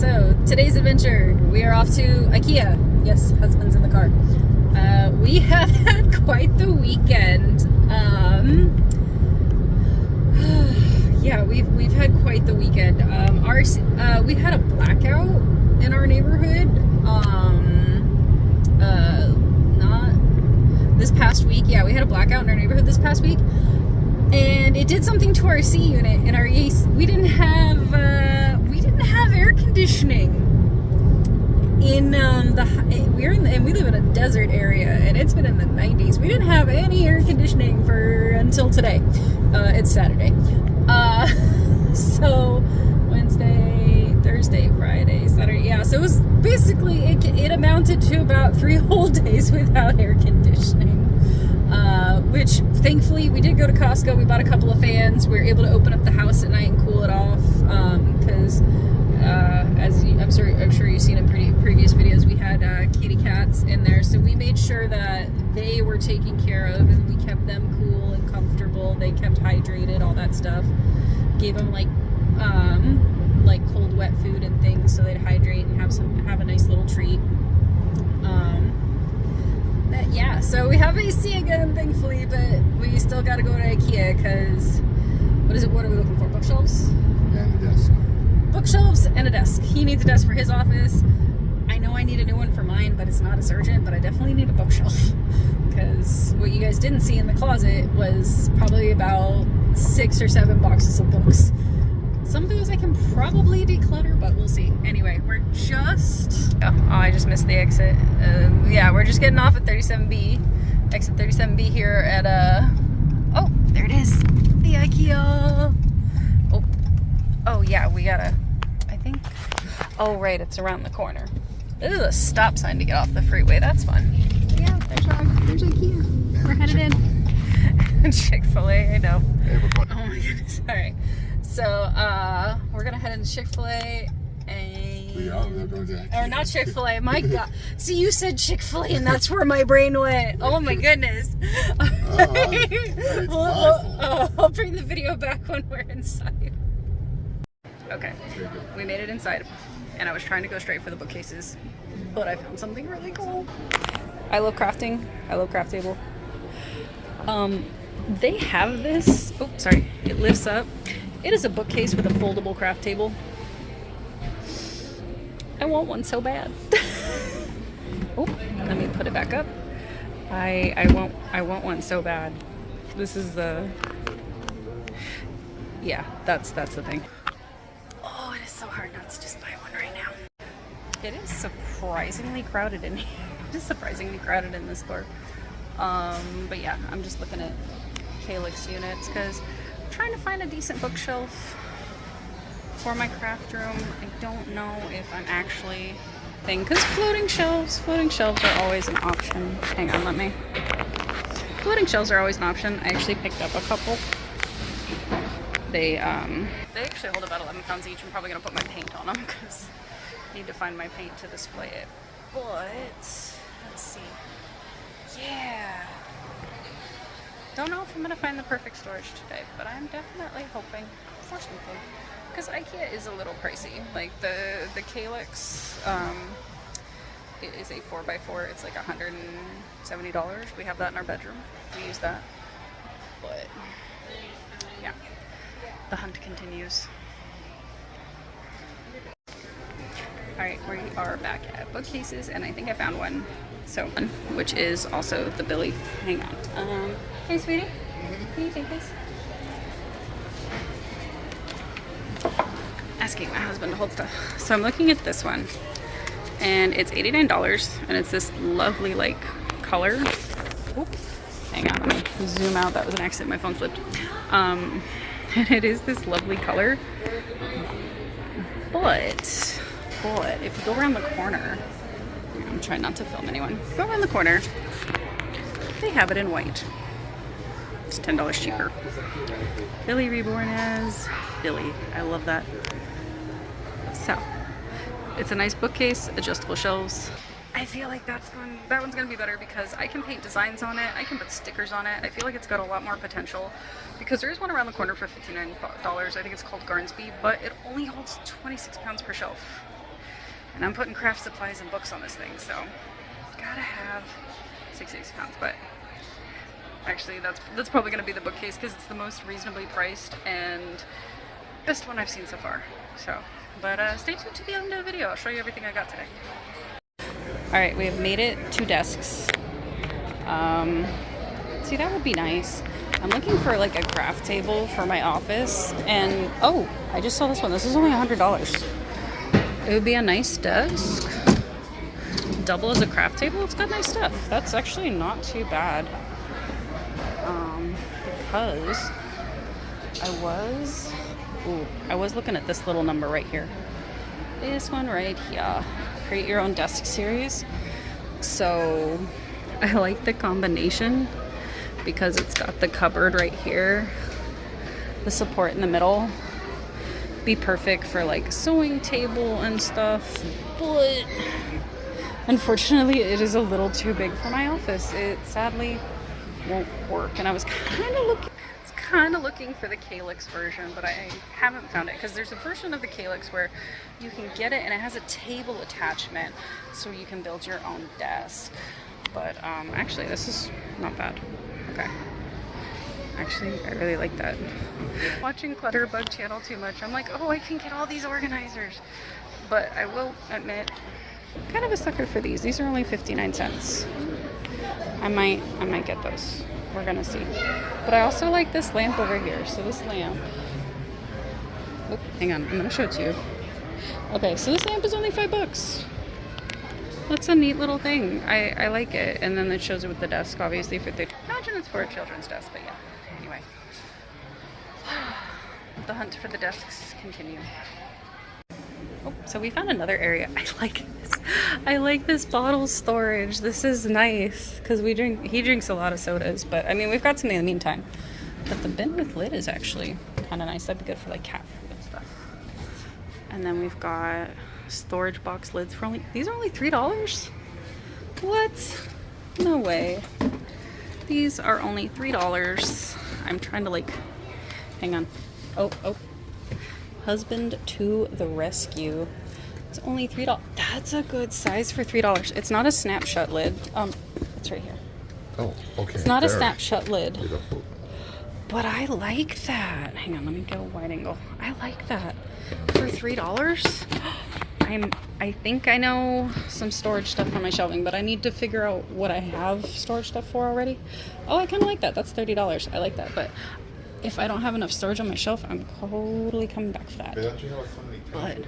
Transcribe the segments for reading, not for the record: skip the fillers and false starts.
So today's adventure, we are off to Ikea. Yes, husband's in the car. We have had quite the weekend. Yeah, we've had quite the weekend. We had a blackout in our neighborhood. Not this past week. Yeah, we had a blackout in our neighborhood this past week, and it did something to our AC unit and our AC. We didn't have air conditioning in we live in a desert area, and it's been in the 90s. We didn't have any air conditioning until today. It's Saturday. So Wednesday, Thursday, Friday, Saturday. Yeah, so it was basically, it amounted to about 3 whole days without air conditioning. Which thankfully we did go to Costco. We bought a couple of fans. We were able to open up the house at night and cool it off. Because I'm sure you've seen in previous videos, we had kitty cats in there, so we made sure that they were taken care of and we kept them cool and comfortable. They kept hydrated, all that stuff. Gave them like cold wet food and things so they'd hydrate and have a nice little treat. Yeah, so we have AC again, thankfully, but we still got to go to Ikea because what are we looking for? Bookshelves? And a desk. Bookshelves and a desk. He needs a desk for his office. I know I need a new one for mine, but it's not as urgent, but I definitely need a bookshelf because what you guys didn't see in the closet was probably about 6 or 7 boxes of books. Some of those I can probably declutter, but we'll see. Anyway, I just missed the exit. Yeah, we're just getting off at 37B. Exit 37B here at oh, there it is. The Ikea. Oh yeah, we gotta, I think, oh right, it's around the corner. This is a stop sign to get off the freeway. That's fun. Yeah, there's Ikea. We're headed in. Chick-fil-A, I know. Hey, we're oh my goodness. All right. So, we're gonna head into Chick-fil-A and... We are going to Ikea. Or not Chick-fil-A, my God. See, you said Chick-fil-A and that's where my brain went. Oh my goodness. I'll bring the video back when we're inside. Okay, we made it inside, and I was trying to go straight for the bookcases, but I found something really cool. I love crafting. I love craft table. They have this. Oh, sorry. It lifts up. It is a bookcase with a foldable craft table. I want one so bad. Oh, let me put it back up. I want one so bad. This is the. Yeah, that's the thing. Oh, it is so hard not to just buy one right now. It is surprisingly crowded in here. It is surprisingly crowded in this store. But yeah, I'm just looking at Calyx units because I'm trying to find a decent bookshelf for my craft room. I don't know if I'm actually because floating shelves are always an option. Hang on, floating shelves are always an option. I actually picked up a couple. They actually hold about 11 pounds each. I'm probably gonna put my paint on them because I need to find my paint to display it. But let's see. Yeah. Don't know if I'm gonna find the perfect storage today, but I'm definitely hoping for something. Because Ikea is a little pricey. Like the Calyx, it is a 4x4. It's like $170. We have that in our bedroom. We use that. But yeah. The hunt continues. Alright, we are back at bookcases, and I think I found one. So, which is also the Billy. Hang on. Hey, sweetie. Can you take this? Asking my husband to hold stuff. So I'm looking at this one, and it's $89, and it's this lovely, like, color. Oop. Hang on, let me zoom out. That was an accident. My phone flipped. And it is this lovely color, but if you go around the corner, I'm trying not to film anyone. Go around the corner, they have it in white. It's $10 cheaper. Billy Reborn as Billy. I love that. So it's a nice bookcase, adjustable shelves. I feel like that one's gonna be better because I can paint designs on it, I can put stickers on it. I feel like it's got a lot more potential because there is one around the corner for $59. I think it's called Garnsby, but it only holds 26 pounds per shelf. And I'm putting craft supplies and books on this thing, so gotta have 66 pounds. But actually, that's probably gonna be the bookcase because it's the most reasonably priced and best one I've seen so far. So, but stay tuned to the end of the video. I'll show you everything I got today. All right, we have made it 2 desks. See, that would be nice. I'm looking for like a craft table for my office, and oh, I just saw this one. This is only $100. It would be a nice desk. Double as a craft table. It's got nice stuff. That's actually not too bad. Because I was looking at this little number right here. This one right here. Create your own desk series. So I like the combination because it's got the cupboard right here, the support in the middle. Be perfect for like sewing table and stuff, but unfortunately it is a little too big for my office. It sadly won't work, and I was kind of looking for the Calyx version, but I haven't found it because there's a version of the Calyx where you can get it and it has a table attachment so you can build your own desk. But actually this is not bad. Okay. Actually, I really like that. Watching Clutterbug channel too much, I'm like, oh, I can get all these organizers. But I will admit, I'm kind of a sucker for these. These are only 59 cents. I might get those. We're gonna see. But I also like this lamp over here. So this lamp, oh, hang on, I'm gonna show it to you. Okay, so this lamp is only $5. That's a neat little thing. I like it. And then it shows it with the desk, obviously, for the, imagine it's for a children's desk, but yeah. Anyway. The hunt for the desks continue. Oh, so we found another area. I like this. I like this bottle storage. This is nice because he drinks a lot of sodas, but I mean, we've got something in the meantime. But the bin with lid is actually kind of nice. That'd be good for like cat food and stuff. And then we've got storage box lids for these are only $3. What? No way. These are only $3. I'm trying to like, hang on. Oh. Husband to the rescue. It's only $3. That's a good size for $3. It's not a snap shut lid. It's right here. Oh, okay. It's not a snap shut lid. Beautiful. But I like that. Hang on, let me get a wide angle. I like that. For $3? I think I know some storage stuff for my shelving, but I need to figure out what I have storage stuff for already. Oh, I kind of like that. That's $30. I like that, but if I don't have enough storage on my shelf, I'm totally coming back for that. But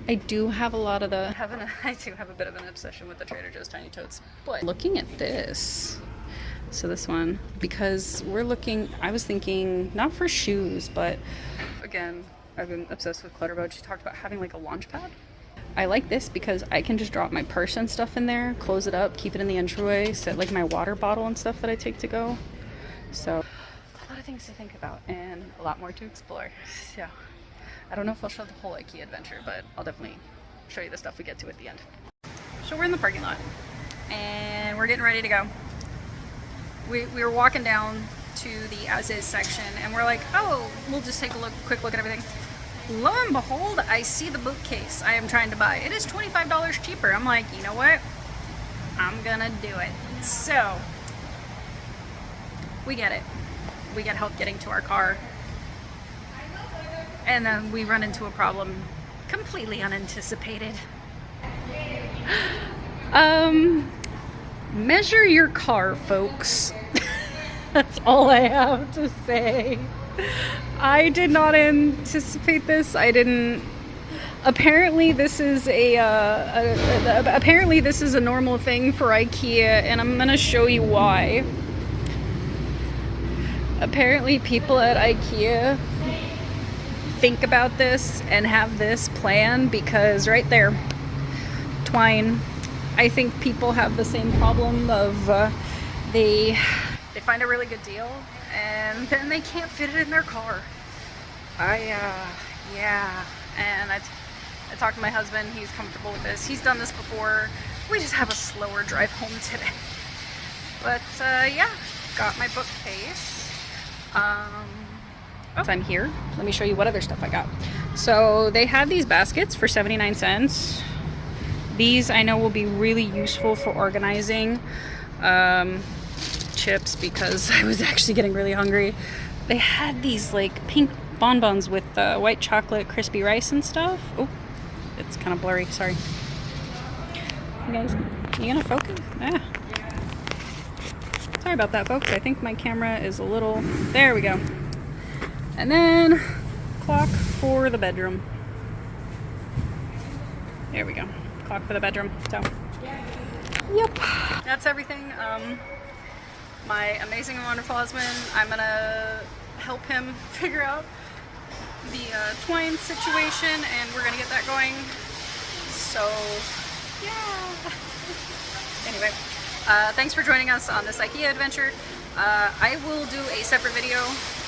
I do have a lot of the, I do have a bit of an obsession with the Trader Joe's Tiny Totes. But looking at this, so this one, because I was thinking, not for shoes, but again, I've been obsessed with Clutterbug. She talked about having like a launch pad. I like this because I can just drop my purse and stuff in there, close it up, keep it in the entryway, set like my water bottle and stuff that I take to go. So a lot of things to think about and a lot more to explore. So I don't know if I'll show the whole Ikea adventure, but I'll definitely show you the stuff we get to at the end. So we're in the parking lot and we're getting ready to go. We were walking down to the as-is section and we're like, oh, we'll just take a quick look at everything. Lo and behold, I see the bookcase I am trying to buy. It is $25 cheaper. I'm like, you know what? I'm gonna do it. So we get it. We get help getting to our car. And then we run into a problem completely unanticipated. Measure your car, folks. That's all I have to say. I did not anticipate this. I didn't. Apparently this is apparently this is a normal thing for IKEA, and I'm gonna show you why. Apparently people at IKEA think about this and have this plan because right there, twine. I think people have the same problem of they find a really good deal and then they can't fit it in their car. Yeah, and I talked to my husband. He's comfortable with this. He's done this before. We just have a slower drive home today. But yeah, got my bookcase. I'm here. Let me show you what other stuff I got. So they had these baskets for 79 cents. These I know will be really useful for organizing chips because I was actually getting really hungry. They had these like pink bonbons with white chocolate crispy rice and stuff. Oh, it's kind of blurry, sorry. You guys, you gonna focus? Ah. Sorry about that, folks. I think my camera is a little... There we go. And then clock for the bedroom. There we go. Clock for the bedroom. So, yep. That's everything. My amazing and wonderful husband, I'm gonna help him figure out the twine situation, and we're gonna get that going. So, yeah. Anyway, thanks for joining us on this Ikea adventure. I will do a separate video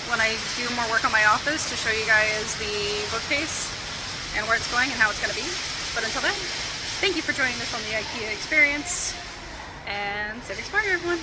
when I do more work on my office to show you guys the bookcase and where it's going and how it's going to be. But until then, thank you for joining us on the Ikea experience, and civics party, everyone!